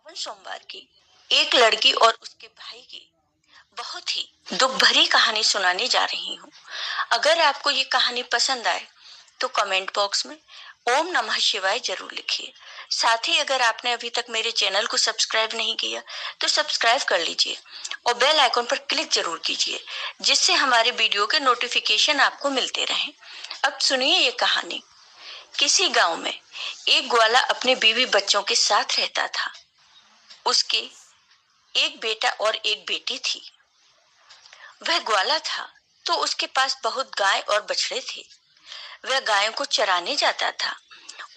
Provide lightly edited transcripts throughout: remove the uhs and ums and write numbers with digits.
पावन सोमवार की एक लड़की और उसके भाई की बहुत ही दुख भरी कहानी सुनाने जा रही हूँ। अगर आपको ये कहानी पसंद आए तो कमेंट बॉक्स में ओम नमः शिवाय जरूर लिखिए। साथ ही अगर आपने अभी तक मेरे चैनल को सब्सक्राइब नहीं किया तो सब्सक्राइब कर लीजिए और बेल आइकन पर क्लिक जरूर कीजिए, जिससे हमारे वीडियो के नोटिफिकेशन आपको मिलते रहें। अब सुनिए ये कहानी। किसी गांव में एक ग्वाला अपने बीवी बच्चों के साथ रहता था। उसके एक बेटा और एक बेटी थी। वह ग्वाला था तो उसके पास बहुत गाय और बछड़े थे। वह गायों को चराने जाता था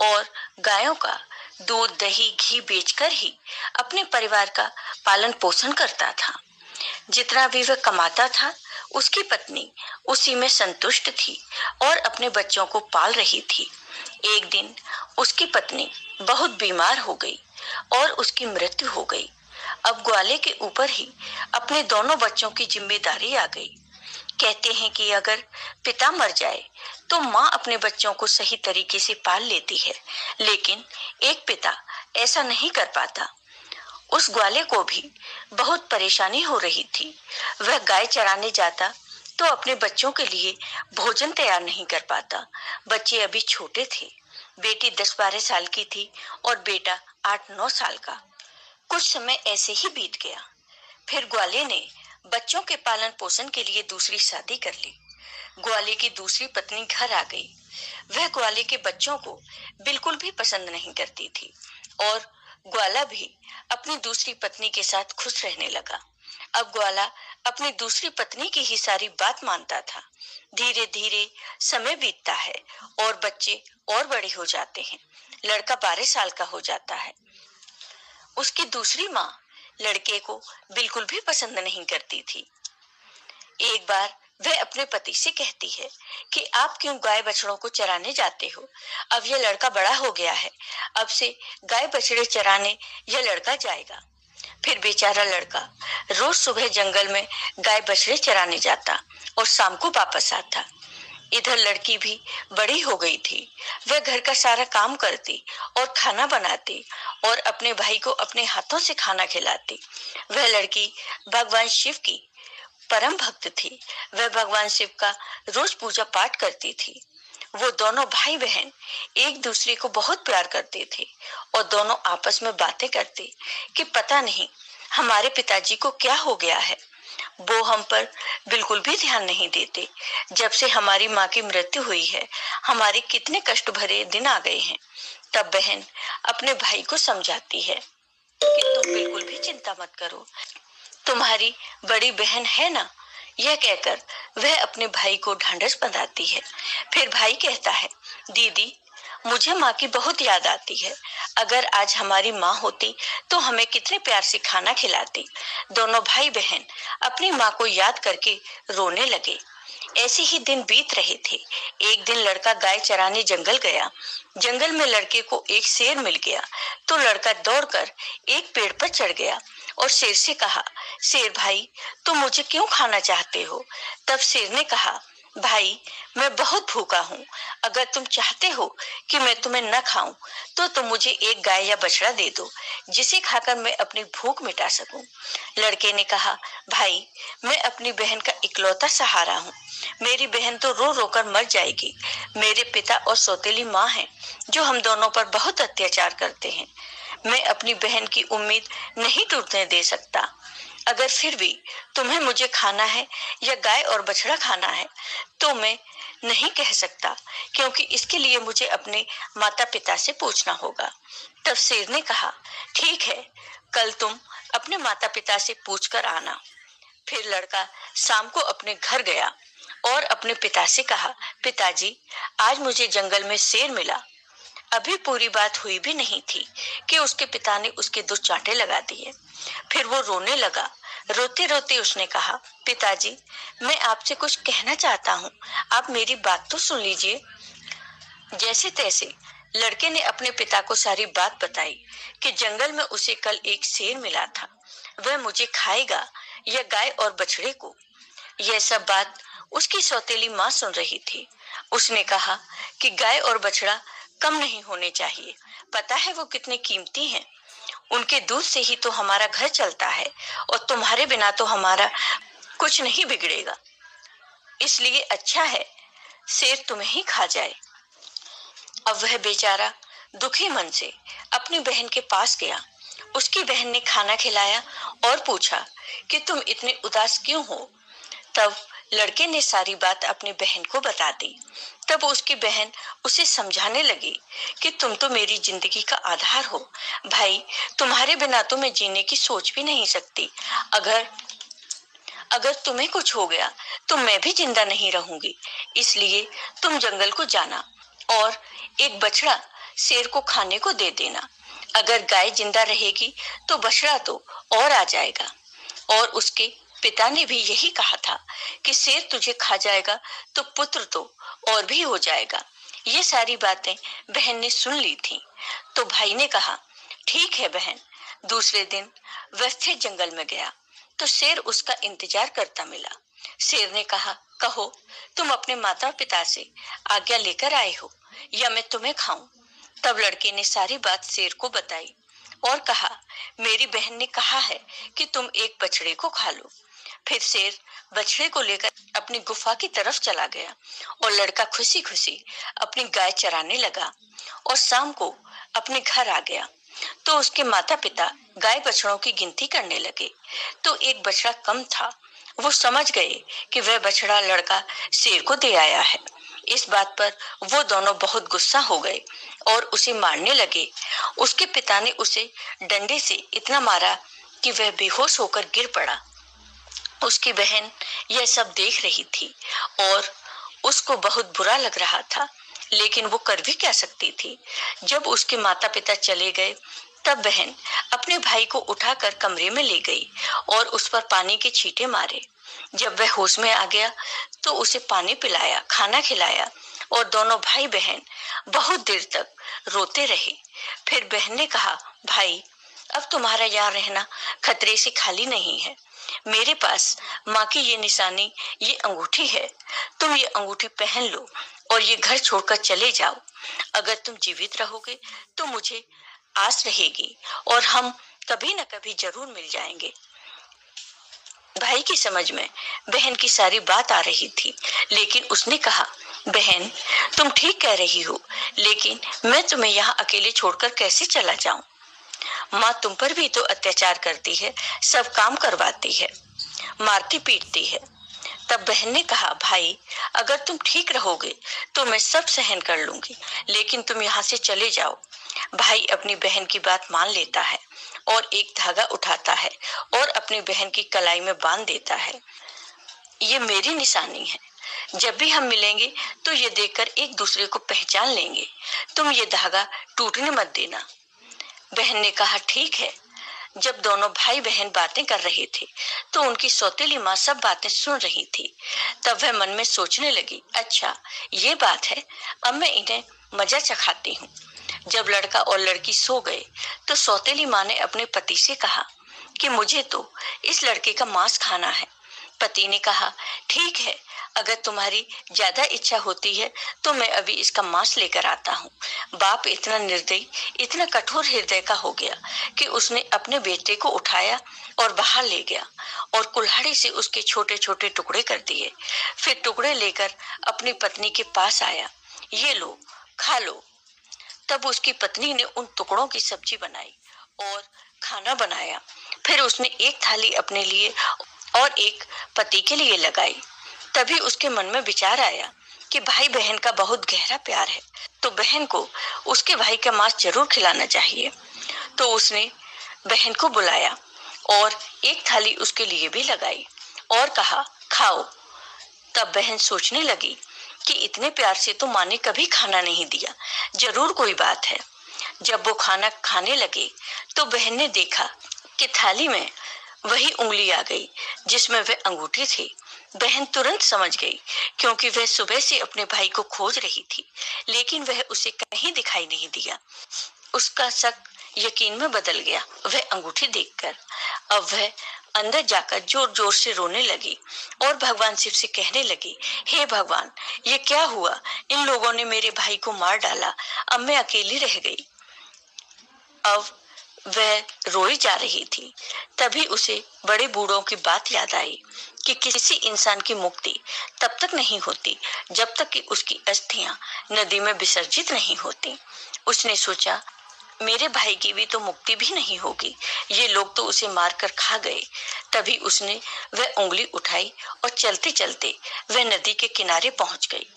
और गायों का दूध दही घी बेचकर ही अपने परिवार का पालन पोषण करता था। जितना भी वह कमाता था उसकी पत्नी उसी में संतुष्ट थी और अपने बच्चों को पाल रही थी। एक दिन उसकी पत्नी बहुत बीमार हो गई और उसकी मृत्यु हो गई। अब ग्वाले के ऊपर ही अपने दोनों बच्चों की जिम्मेदारी आ गई। कहते हैं कि अगर पिता मर जाए तो माँ अपने बच्चों को सही तरीके से पाल लेती है, लेकिन एक पिता ऐसा नहीं कर पाता। उस ग्वाले को भी बहुत परेशानी हो रही थी। वह गाय चराने जाता तो अपने बच्चों के लिए भोजन तैयार नहीं कर पाता। बच्चे अभी छोटे थे। बेटी 10-12 साल की थी और बेटा 8-9 साल का। कुछ समय ऐसे ही बीत गया। फिर ग्वाले ने बच्चों के पालन पोषण के लिए दूसरी शादी कर ली। ग्वाले की दूसरी पत्नी घर आ गई। वह ग्वाले के बच्चों को बिल्कुल भी पसंद नहीं करती थी और ग्वाला भी अपनी दूसरी पत्नी के साथ खुश रहने लगा। अब ग्वाला अपनी दूसरी पत्नी की ही सारी बात मानता था। धीरे धीरे समय बीतता है और बच्चे और बड़े हो जाते हैं। लड़का 12 साल का हो जाता है। उसकी दूसरी माँ लड़के को बिल्कुल भी पसंद नहीं करती थी। एक बार वह अपने पति से कहती है कि आप क्यों गाय बछड़ों को चराने जाते हो? अब यह लड़का बड़ा हो गया है, अब से गाय बछड़े चराने यह लड़का जाएगा। फिर बेचारा लड़का रोज सुबह जंगल में गाय बछड़े चराने जाता और शाम को वापस आता। इधर लड़की भी बड़ी हो गई थी। वह घर का सारा काम करती और खाना बनाती और अपने भाई को अपने हाथों से खाना खिलाती। वह लड़की भगवान शिव की परम भक्त थी। वह भगवान शिव का रोज पूजा पाठ करती थी। वो दोनों भाई बहन एक दूसरे को बहुत प्यार करते थे और दोनों आपस में बातें करते कि पता नहीं हमारे पिताजी को क्या हो गया है। वो हम पर बिल्कुल भी ध्यान नहीं देते। जब से हमारी माँ की मृत्यु हुई है, हमारे कितने कष्ट भरे दिन आ गए हैं। तब बहन अपने भाई को समझाती है कि तुम बिल्कुल भी चिंता मत करो, तुम्हारी बड़ी बहन है ना। यह कहकर वह अपने भाई को ढांढस बंधाती है। फिर भाई कहता है, दीदी मुझे माँ की बहुत याद आती है। अगर आज हमारी माँ होती तो हमें कितने प्यार से खाना खिलाती। दोनों भाई बहन अपनी माँ को याद करके रोने लगे। ऐसे ही दिन बीत रहे थे। एक दिन लड़का गाय चराने जंगल गया। जंगल में लड़के को एक शेर मिल गया तो लड़का दौड़कर एक पेड़ पर चढ़ गया और शेर से कहा, शेर भाई तुम मुझे क्यों खाना चाहते हो? तब शेर ने कहा, भाई मैं बहुत भूखा हूँ। अगर तुम चाहते हो कि मैं तुम्हें न खाऊं तो तुम मुझे एक गाय या बछड़ा दे दो, जिसे खाकर मैं अपनी भूख मिटा सकूं। लड़के ने कहा, भाई मैं अपनी बहन का इकलौता सहारा हूँ। मेरी बहन तो रो रो कर मर जाएगी। मेरे पिता और सौतेली माँ हैं जो हम दोनों पर बहुत अत्याचार करते हैं। मैं अपनी बहन की उम्मीद नहीं टूटने दे सकता। अगर फिर भी तुम्हें मुझे खाना है या गाय और बछड़ा खाना है तो मैं नहीं कह सकता, क्योंकि इसके लिए मुझे अपने माता पिता से पूछना होगा। तब शेर ने कहा, ठीक है, कल तुम अपने माता पिता से पूछकर आना। फिर लड़का शाम को अपने घर गया और अपने पिता से कहा, पिताजी आज मुझे जंगल में शेर मिला। अभी पूरी बात हुई भी नहीं थी कि उसके पिता ने उसके 2 चांटे लगा दिए। फिर वो रोने लगा। रोते रोते उसने कहा, पिताजी मैं आपसे कुछ कहना चाहता हूँ, आप मेरी बात तो सुन लीजिए। जैसे तैसे लड़के ने अपने पिता को सारी बात बताई कि जंगल में उसे कल एक शेर मिला था। वह मुझे खाएगा या गाय और बछड़े को। यह सब बात उसकी सौतेली माँ सुन रही थी। उसने कहा कि गाय और बछड़ा कम नहीं होने चाहिए। पता है वो कितने कीमती हैं। उनके दूध से ही तो हमारा घर चलता है और तुम्हारे बिना तो हमारा कुछ नहीं बिगड़ेगा। इसलिए अच्छा है शेर तुम्हें ही खा जाए। अब वह बेचारा दुखी मन से अपनी बहन के पास गया। उसकी बहन ने खाना खिलाया और पूछा कि तुम इतने उदास क्यों हो। तब लड़के ने सारी बात अपनी बहन को बता दी। तब उसकी बहन उसे समझाने लगी कि तुम तो मेरी जिंदगी का आधार हो भाई, तुम्हारे बिना तो मैं जीने की सोच भी नहीं सकती। अगर अगर तुम्हें कुछ हो गया तो मैं भी जिंदा नहीं रहूंगी। इसलिए तुम जंगल को जाना और एक बछड़ा शेर को खाने को दे देना। अगर गाय जिंदा रहेगी तो बछड़ा तो और आ जाएगा। और उसके पिता ने भी यही कहा था कि शेर तुझे खा जाएगा तो पुत्र तो और भी हो जाएगा। ये सारी बातें बहन ने सुन ली थी। तो भाई ने कहा, ठीक है बहन। दूसरे दिन वह फिर जंगल में गया तो शेर उसका इंतजार करता मिला। शेर ने कहा, कहो तुम अपने माता पिता से आज्ञा लेकर आए हो या मैं तुम्हें खाऊं। तब लड़के ने सारी बात शेर को बताई और कहा, मेरी बहन ने कहा है कि तुम एक बछड़े को खा लो। फिर शेर बछड़े को लेकर अपनी गुफा की तरफ चला गया और लड़का खुशी खुशी अपनी गाय चराने लगा और शाम को अपने घर आ गया। तो उसके माता पिता गाय बछड़ों की गिनती करने लगे तो एक बछड़ा कम था। वो समझ गए कि वह बछड़ा लड़का शेर को दे आया है। इस बात पर वो दोनों बहुत गुस्सा हो गए और उसे मारने लगे। उसके पिता ने उसे डंडे से इतना मारा कि वह बेहोश होकर गिर पड़ा। उसकी बहन यह सब देख रही थी और उसको बहुत बुरा लग रहा था, लेकिन वो कर भी क्या सकती थी। जब उसके माता पिता चले गए तब बहन अपने भाई को उठाकर कमरे में ले गई और उस पर पानी के छींटे मारे। जब वह होश में आ गया तो उसे पानी पिलाया, खाना खिलाया और दोनों भाई बहन बहुत देर तक रोते रहे। फिर बहन ने कहा, भाई अब तुम्हारा यहाँ रहना खतरे से खाली नहीं है। मेरे पास माँ की ये निशानी, ये अंगूठी है। तुम ये अंगूठी पहन लो और ये घर छोड़कर चले जाओ। अगर तुम जीवित रहोगे तो मुझे आस रहेगी और हम कभी न कभी जरूर मिल जाएंगे। भाई की समझ में बहन की सारी बात आ रही थी, लेकिन उसने कहा, बहन तुम ठीक कह रही हो, लेकिन मैं तुम्हें यहाँ अकेले छोड़कर कैसे चला जाऊं। माँ तुम पर भी तो अत्याचार करती है, सब काम करवाती है, मारती पीटती है। तब बहन ने कहा, भाई अगर तुम ठीक रहोगे तो मैं सब सहन कर लूंगी, लेकिन तुम यहाँ से चले जाओ। भाई अपनी बहन की बात मान लेता है और एक धागा उठाता है और अपनी बहन की कलाई में बांध देता है। ये मेरी निशानी है, जब भी हम मिलेंगे तो ये देखकर एक दूसरे को पहचान लेंगे। तुम ये धागा टूटने मत देना। बहन ने कहा, ठीक है। जब दोनों भाई बहन बातें कर रहे थे तो उनकी सौतेली माँ सब बातें सुन रही थी। तब वह मन में सोचने लगी, अच्छा ये बात है, अब मैं इन्हें मजा चखाती हूँ। जब लड़का और लड़की सो गए तो सौतेली माँ ने अपने पति से कहा कि मुझे तो इस लड़के का मांस खाना है। पति ने कहा, ठीक है, अगर तुम्हारी ज्यादा इच्छा होती है तो मैं अभी इसका मांस लेकर आता हूँ। बाप इतना निर्दयी, इतना कठोर हृदय का हो गया कि उसने अपने बेटे को उठाया और बाहर ले गया और कुल्हाड़ी से उसके छोटे छोटे टुकड़े कर दिए। फिर टुकड़े लेकर अपनी पत्नी के पास आया, ये लो खा लो। तब उसकी पत्नी ने उन टुकड़ों की सब्जी बनाई और खाना बनाया। फिर उसने एक थाली अपने लिए और एक पति के लिए लगाई। तभी उसके मन में विचार आया कि भाई बहन का बहुत गहरा प्यार है, तो बहन को उसके भाई का मांस जरूर खिलाना चाहिए। तो उसने बहन को बुलाया और एक थाली उसके लिए भी लगाई और कहा, खाओ। तब बहन सोचने लगी कि इतने प्यार से तो माँ ने कभी खाना नहीं दिया, जरूर कोई बात है। जब वो खाना खाने लगे तो बहन ने देखा कि थाली में वही उंगली आ गई जिसमें वह अंगूठी थी। बहन तुरंत समझ गई, क्योंकि वह सुबह से अपने भाई को खोज रही थी, लेकिन वह उसे कहीं दिखाई नहीं दिया। उसका शक यकीन में बदल गया वह अंगूठी देखकर। अब वह अंदर जाकर जोर जोर से रोने लगी और भगवान शिव से कहने लगी, हे भगवान, ये क्या हुआ? इन लोगों ने मेरे भाई को मार डाला, अब मैं अकेली रह गई। अब वह रोई जा रही थी। तभी उसे बड़े बूढ़ों की बात याद आई कि किसी इंसान की मुक्ति तब तक नहीं होती जब तक कि उसकी अस्थियां नदी में विसर्जित नहीं होती। उसने सोचा, मेरे भाई की भी तो मुक्ति भी नहीं होगी, ये लोग तो उसे मारकर खा गए। तभी उसने वह उंगली उठाई और चलते चलते वह नदी के किनारे पहुंच गई।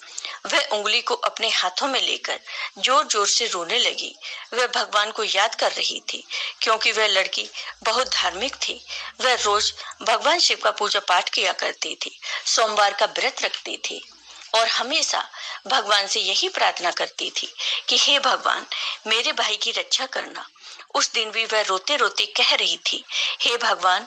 वह उंगली को अपने हाथों में लेकर जोर जोर से रोने लगी। वह भगवान को याद कर रही थी, क्योंकि वह लड़की बहुत धार्मिक थी। वह रोज भगवान शिव का पूजा पाठ किया करती थी, सोमवार का व्रत रखती थी और हमेशा भगवान से यही प्रार्थना करती थी कि हे भगवान, मेरे भाई की रक्षा करना। उस दिन भी वह रोते रोते कह रही थी, हे भगवान,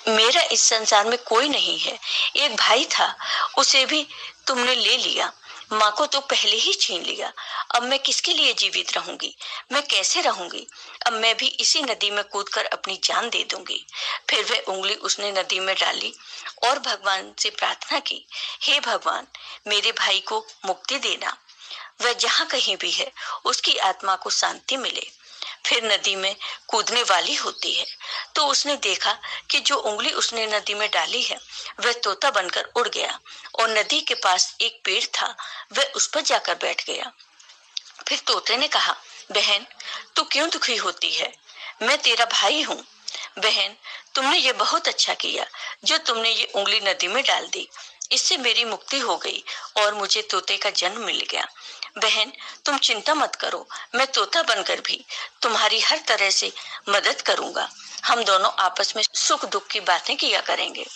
मेरा इस संसार में कोई नहीं है। एक भाई था, उसे भी तुमने ले लिया। माँ को तो पहले ही छीन लिया। अब मैं किसके लिए जीवित रहूंगी? मैं कैसे रहूंगी? अब मैं भी इसी नदी में कूदकर अपनी जान दे दूंगी। फिर वह उंगली उसने नदी में डाली और भगवान से प्रार्थना की, हे भगवान, मेरे भाई को मुक्ति देना। वह जहाँ कहीं भी है, उसकी आत्मा को शांति मिले। फिर नदी में कूदने वाली होती है तो उसने देखा कि जो उंगली उसने नदी में डाली है वह तोता बनकर उड़ गया और नदी के पास एक पेड़ था, वह उस पर जाकर बैठ गया। फिर तोते ने कहा, बहन, तू क्यों दुखी होती है? मैं तेरा भाई हूँ। बहन, तुमने ये बहुत अच्छा किया जो तुमने ये उंगली नदी में डाल दी। इससे मेरी मुक्ति हो गई और मुझे तोते का जन्म मिल गया। बहन, तुम चिंता मत करो, मैं तोता बनकर भी तुम्हारी हर तरह से मदद करूंगा। हम दोनों आपस में सुख दुख की बातें किया करेंगे।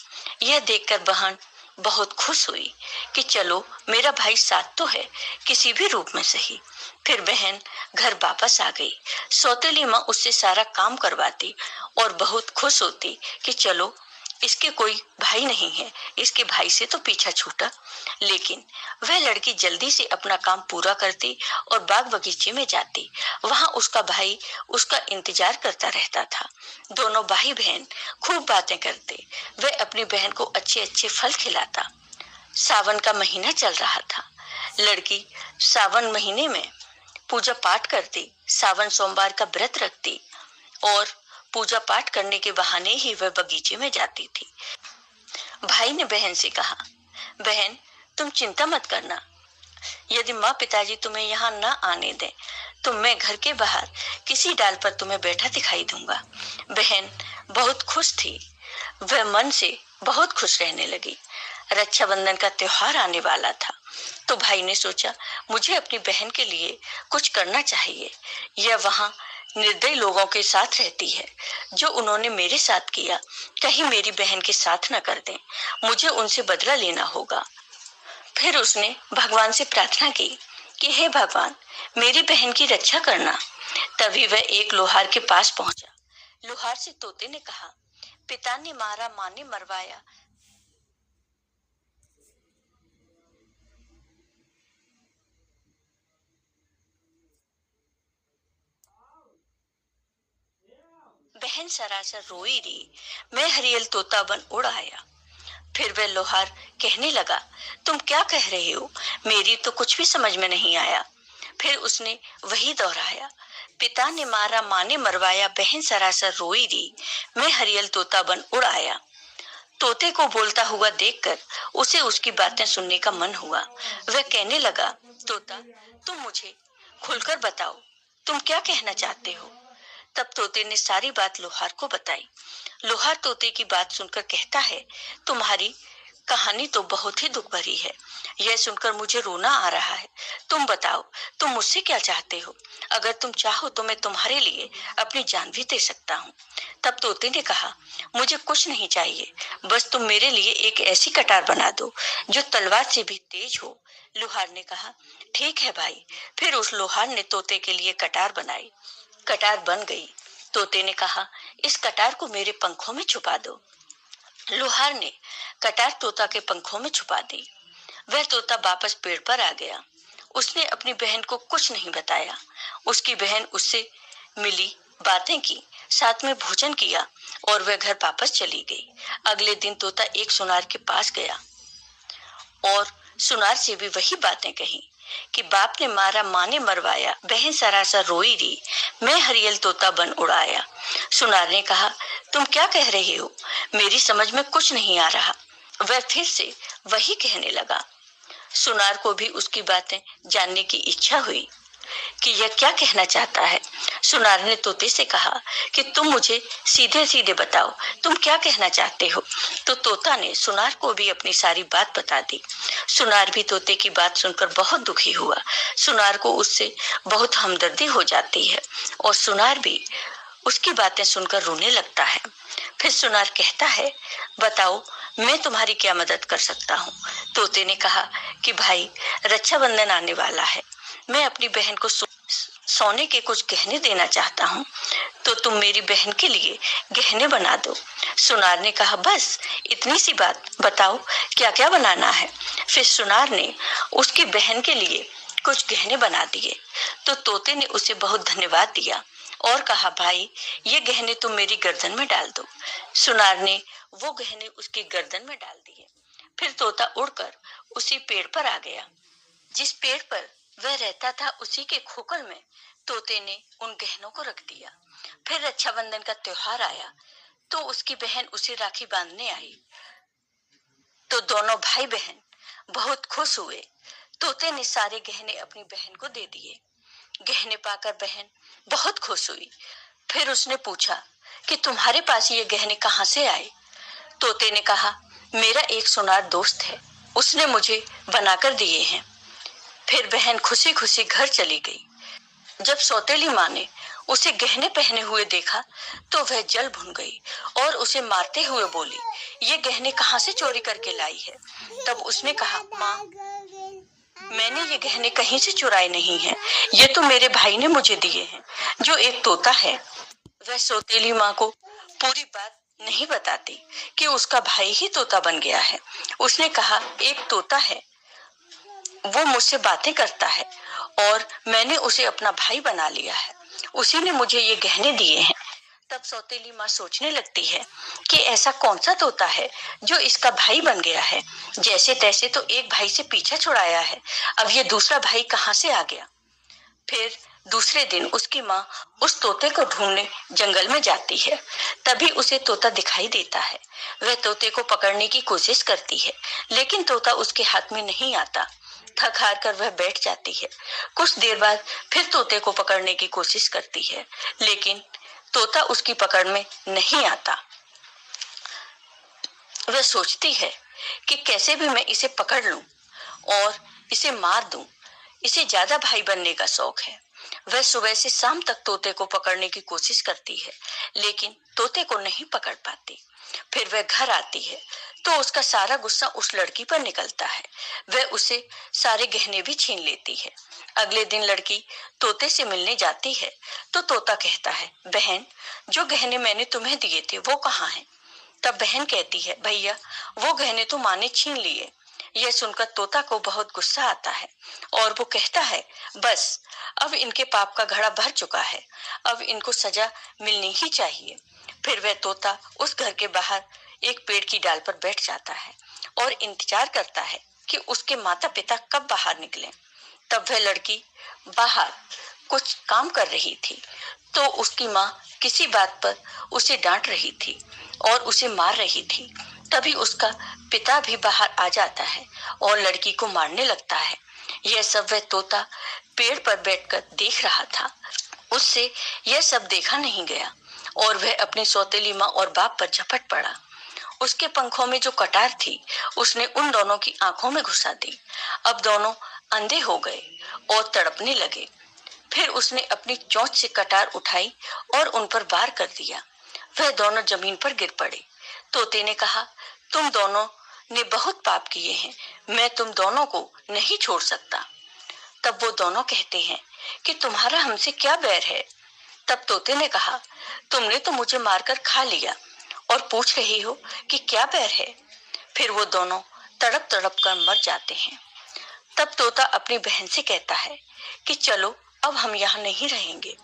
यह देखकर बहन बहुत खुश हुई कि चलो, मेरा भाई साथ तो है, किसी भी रूप में सही। फिर बहन घर वापस आ गई। सौतेली माँ उससे सारा काम करवाती और बहुत खुश होती कि चलो, इसके कोई भाई नहीं है, इसके भाई से तो पीछा छूटा। लेकिन वह लड़की जल्दी से अपना काम पूरा करती और बाग बगीचे में जाती। वहां उसका भाई उसका इंतजार करता रहता था। दोनों भाई बहन खूब बातें करते। वह अपनी बहन को अच्छे अच्छे फल खिलाता। सावन का महीना चल रहा था। लड़की सावन महीने में पूजा पाठ करती, सावन सोमवार का व्रत रखती और पूजा पाठ करने के बहाने ही वह बगीचे में जाती थी। भाई ने बहन से कहा, बहन, तुम चिंता मत करना। यदि माँ पिताजी तुम्हें यहाँ न आने दें तो मैं घर के बाहर किसी डाल पर तुम्हें बैठा दिखाई दूंगा। बहन बहुत खुश थी। वह मन से बहुत खुश रहने लगी। रक्षाबंधन का त्योहार आने वाला था तो भाई ने सोचा, मुझे अपनी बहन के लिए कुछ करना चाहिए। यह वहाँ निर्दयी लोगों के साथ रहती है। जो उन्होंने मेरे साथ किया, कहीं मेरी बहन के साथ न कर दें। मुझे उनसे बदला लेना होगा। फिर उसने भगवान से प्रार्थना की कि हे भगवान, मेरी बहन की रक्षा करना। तभी वह एक लोहार के पास पहुंचा। लोहार से तोते ने कहा, पिता ने मारा, माँ ने मरवाया, बहन सरासर रोई रही। मैं हरियल तोता बन उड़ आया। फिर वह लोहार कहने लगा, तुम क्या कह रहे हो? मेरी तो कुछ भी समझ में नहीं आया। फिर उसने वही दोहराया, पिता ने मारा, माँ ने मरवाया, बहन सरासर रोई रही, मैं हरियल तोता बन उड़ आया। तोते को बोलता हुआ देखकर उसे उसकी बातें सुनने का मन हुआ। वह कहने लगा, तोता, तुम मुझे खुलकर बताओ, तुम क्या कहना चाहते हो? तब तोते ने सारी बात लोहार को बताई। लोहार तोते की बात सुनकर कहता है, तुम्हारी कहानी तो बहुत ही दुख भरी है। यह सुनकर मुझे रोना आ रहा है। तुम बताओ, तुम मुझसे क्या चाहते हो? अगर तुम चाहो तो मैं तुम्हारे लिए अपनी जान भी दे सकता हूँ। तब तोते ने कहा, मुझे कुछ नहीं चाहिए, बस तुम मेरे लिए एक ऐसी कटार बना दो जो तलवार से भी तेज हो। लोहार ने कहा, ठीक है भाई। फिर उस लोहार ने तोते के लिए कटार बनाई। कटार बन गई। तोते ने कहा, इस कटार को मेरे पंखों में छुपा दो। लोहार ने कटार तोता के पंखों में छुपा दी। वह तोता वापस पेड़ पर आ गया। उसने अपनी बहन को कुछ नहीं बताया। उसकी बहन उससे मिली, बातें की, साथ में भोजन किया और वह घर वापस चली गई। अगले दिन तोता एक सुनार के पास गया और सुनार से भी वही बातें कही। कि बाप ने मारा, माँ ने मरवाया, बहन सरासर रोई री, मैं हरियल तोता बन उड़ाया। सुनार ने कहा, तुम क्या कह रहे हो? मेरी समझ में कुछ नहीं आ रहा। वह फिर से वही कहने लगा। सुनार को भी उसकी बातें जानने की इच्छा हुई कि यह क्या कहना चाहता है। सुनार ने तोते से कहा कि तुम मुझे सीधे सीधे बताओ, तुम क्या कहना चाहते हो। तो तोता ने सुनार को भी अपनी सारी बात बता दी। सुनार भी तोते की बात सुनकर बहुत दुखी हुआ। सुनार को उससे बहुत हमदर्दी हो जाती है और सुनार भी उसकी बातें सुनकर रोने लगता है। फिर सुनार कहता है, बताओ मैं तुम्हारी क्या मदद कर सकता हूँ। तोते ने कहा कि भाई, रक्षाबंधन आने वाला है, मैं अपनी बहन को सोने के कुछ गहने देना चाहता हूँ, तो तुम मेरी बहन के लिए गहने बना दो। सुनार ने कहा, बस इतनी सी बात, बताओ क्या क्या बनाना है। फिर सुनार ने उसकी बहन के लिए कुछ गहने बना दिए। तो तोते ने उसे बहुत धन्यवाद दिया और कहा, भाई ये गहने तुम मेरी गर्दन में डाल दो। सुनार ने वो गहने उसकी गर्दन में डाल दिए। फिर तोता उड़कर उसी पेड़ पर आ गया। जिस पेड़ पर वह रहता था, उसी के खोखल में तोते ने उन गहनों को रख दिया। फिर रक्षाबंधन का त्योहार आया तो उसकी बहन उसे राखी बांधने आई। तो दोनों भाई बहन बहुत खुश हुए। तोते ने सारे गहने अपनी बहन को दे दिए। गहने पाकर बहन बहुत खुश हुई। फिर उसने पूछा कि तुम्हारे पास ये गहने कहाँ से आए। तोते ने कहा, मेरा एक सुनार दोस्त है, उसने मुझे बनाकर दिए हैं। फिर बहन खुशी खुशी घर चली गई। जब सौतेली माँ ने उसे गहने पहने हुए देखा तो वह जल भुन गई और उसे मारते हुए बोली, ये गहने कहाँ से चोरी करके लाई है। तब उसने कहा, माँ, मैंने ये गहने कहीं से चुराए नहीं हैं, ये तो मेरे भाई ने मुझे दिए हैं, जो एक तोता है। वह सौतेली माँ को पूरी बात नहीं बताती कि उसका भाई ही तोता बन गया है। उसने कहा, एक तोता है, वो मुझसे बातें करता है और मैंने उसे अपना भाई बना लिया है, उसी ने मुझे ये गहने दिए हैं। तब सौतेली माँ सोचने लगती है कि ऐसा कौन सा तोता है जो इसका भाई बन गया है। जैसे तैसे तो एक भाई से पीछा छुड़ाया है, अब ये दूसरा भाई कहाँ से आ गया। फिर दूसरे दिन उसकी माँ उस तोते को ढूंढने जंगल में जाती है। तभी उसे तोता दिखाई देता है। वह तोते को पकड़ने की कोशिश करती है, लेकिन तोता उसके हाथ में नहीं आता। थक हार कर वह बैठ जाती है। कुछ देर बाद फिर तोते को पकड़ने की कोशिश करती है, लेकिन तोता उसकी पकड़ में नहीं आता। वह सोचती है कि कैसे भी मैं इसे पकड़ लूं और इसे मार दूं। इसे ज्यादा भाई बनने का शौक है। वह सुबह से शाम तक तोते को पकड़ने की कोशिश करती है, लेकिन तोते को नहीं पकड़ पाती। फिर वह घर आती है तो उसका सारा गुस्सा उस लड़की पर निकलता है। वह उसे सारे गहने भी छीन लेती है। अगले दिन लड़की तोते से मिलने जाती है तो तोता कहता है, बहन, जो गहने मैंने तुम्हें दिए थे वो कहाँ हैं? तब बहन कहती है, भैया, वो गहने तो माँ ने छीन लिए। यह सुनकर तोता को बहुत गुस्सा आता है और वो कहता है, बस अब इनके पाप का घड़ा भर चुका है, अब इनको सजा मिलनी ही चाहिए। फिर वह तोता उस घर के बाहर एक पेड़ की डाल पर बैठ जाता है और इंतजार करता है कि उसके माता पिता कब बाहर निकलें। तब वह लड़की बाहर कुछ काम कर रही थी तो उसकी माँ किसी बात पर उसे डांट रही थी और उसे मार रही थी। तभी उसका पिता भी बाहर आ जाता है और लड़की को मारने लगता है। यह सब वह तोता पेड़ पर बैठकर देख रहा था। उससे यह सब देखा नहीं गया और वह अपनी सौतेली माँ और बाप पर झपट पड़ा। उसके पंखों में जो कटार थी उसने उन दोनों की आंखों में घुसा दी। अब दोनों अंधे हो गए और तड़पने लगे। फिर उसने अपनी चोंच से कटार उठाई और उन पर वार कर दिया। वह दोनों जमीन पर गिर पड़े। तोते ने कहा, तुम दोनों ने बहुत पाप किए हैं, मैं तुम दोनों को नहीं छोड़ सकता। तब वो दोनों कहते हैं कि तुम्हारा हमसे क्या बैर है। तब तोते ने कहा, तुमने तो मुझे मारकर खा लिया और पूछ रही हो कि क्या बैर है। फिर वो दोनों तड़प तड़प कर मर जाते हैं। तब तोता अपनी बहन से कहता है कि चलो अब हम यहाँ नहीं रहेंगे।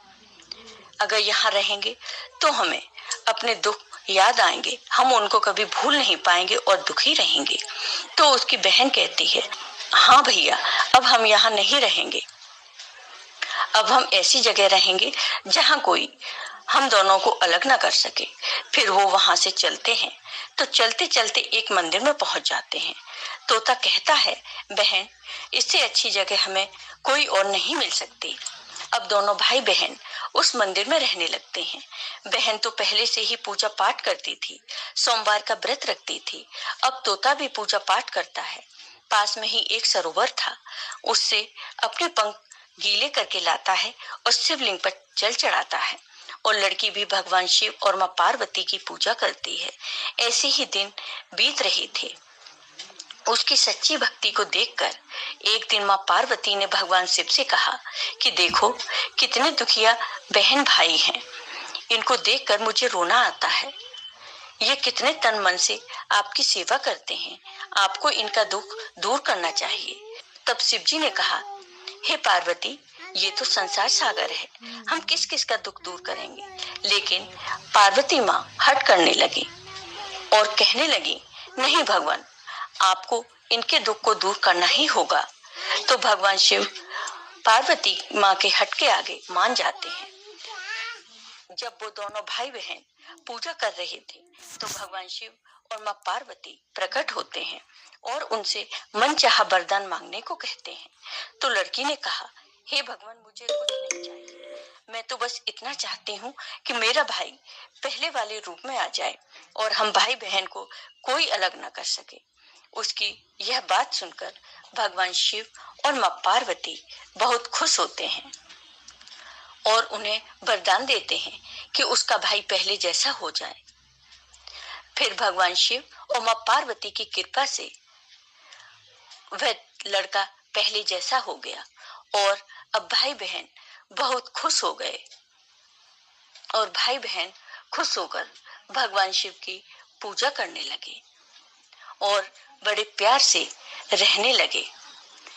अगर यहाँ रहेंगे तो हमें अपने दुख याद आएंगे, हम उनको कभी भूल नहीं पाएंगे और दुखी रहेंगे। तो उसकी बहन कहती है हाँ भैया, अब हम यहाँ नहीं रहेंगे। अब हम ऐसी जगह रहेंगे जहाँ कोई हम दोनों को अलग ना कर सके। फिर वो वहां से चलते हैं तो चलते चलते एक मंदिर में पहुंच जाते हैं। तोता कहता है, बहन, इससे अच्छी जगह हमें कोई और नहीं मिल सकती। अब दोनों भाई बहन उस मंदिर में रहने लगते हैं। बहन तो पहले से ही पूजा पाठ करती थी, सोमवार का व्रत रखती थी। अब तोता भी पूजा पाठ करता है। पास में ही एक सरोवर था, उससे अपने पंख गीले करके लाता है और शिवलिंग पर जल चढ़ाता है। और लड़की भी भगवान शिव और माँ पार्वती की पूजा करती है। ऐसे ही दिन बीत रहे थे। उसकी सच्ची भक्ति को देखकर एक दिन माँ पार्वती ने भगवान शिव से कहा कि देखो, कितने दुखिया बहन भाई हैं। इनको देखकर मुझे रोना आता है। ये कितने तन मन से आपकी सेवा करते हैं। आपको इनका दुख दूर करना चाहिए। तब शिव जी ने कहा, हे पार्वती, ये तो संसार सागर है, हम किस किस का दुख दूर करेंगे। लेकिन पार्वती माँ हट करने लगी और कहने लगी, नहीं भगवान, आपको इनके दुख को दूर करना ही होगा। तो भगवान शिव पार्वती माँ के हट के आगे मान जाते हैं। जब वो दोनों भाई बहन पूजा कर रहे थे तो भगवान शिव और माँ पार्वती प्रकट होते हैं और उनसे मनचाहा वरदान मांगने को कहते हैं। तो लड़की ने कहा, हे भगवान, मुझे कुछ नहीं चाहिए। मैं तो बस इतना चाहती हूँ कि मेरा भाई पहले वाले रूप में आ जाए और हम भाई बहन को कोई अलग ना कर सके। उसकी यह बात सुनकर भगवान शिव और माँ पार्वती बहुत खुश होते हैं और उन्हें वरदान देते हैं कि उसका भाई पहले जैसा हो जाए। फिर भगवान शिव और माँ पार्वती की कृपा से वह लड़का पहले जैसा हो गया और अब भाई बहन बहुत खुश हो गए और भाई बहन खुश होकर भगवान शिव की पूजा करने लगे और बड़े प्यार से रहने लगे।